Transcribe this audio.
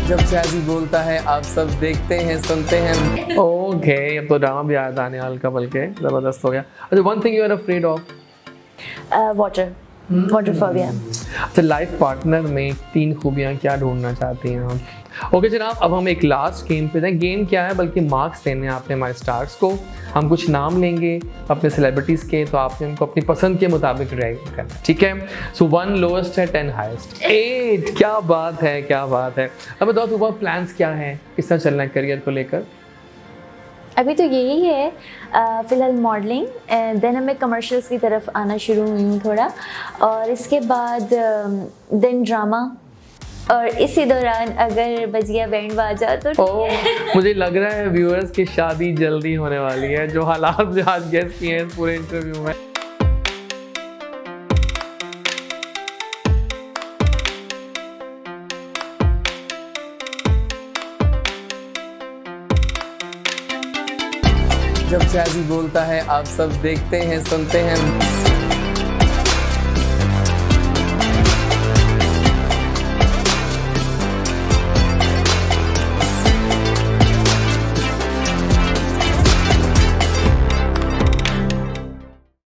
जब जैज़ी बोलता है आप सब देखते हैं सुनते हैं। ओके, अब तो ड्रामा भी याद आने हल्का बल्कि ज़बरदस्त हो गया। अच्छा, one thing you are afraid of? Water phobia. अच्छा, लाइफ पार्टनर में 3 खूबियाँ क्या ढूंढना चाहती हैं आप? ओके जनाब, अब हम एक लास्ट गेम पे जाएं। गेम क्या है, बल्कि मार्क्स देने हैं आपने हमारे स्टार्स को। हम कुछ नाम लेंगे अपने सेलिब्रिटीज़ के, तो आपने उनको अपनी पसंद के मुताबिक रैंक करना है, ठीक है? सो 1 लोएस्ट है, 10 हाईएस्ट। 8, क्या बात है, क्या बात है। अब बताओ तुम्हारे प्लान्स क्या हैं, किस तरह चलना है करियर को लेकर? अभी तो यही है फ़िलहाल मॉडलिंग, देन मैं कमर्शियल्स की तरफ आना शुरू हुई हूँ थोड़ा, और इसके बाद देन ड्रामा, और इसी दौरान अगर बजिया बैंड बाजा तो मुझे लग रहा है व्यूअर्स की शादी जल्दी होने वाली है, जो हालात आज गेस किए हैं इस पूरे इंटरव्यू में। जब जैज़ी बोलता है आप सब देखते हैं सुनते हैं।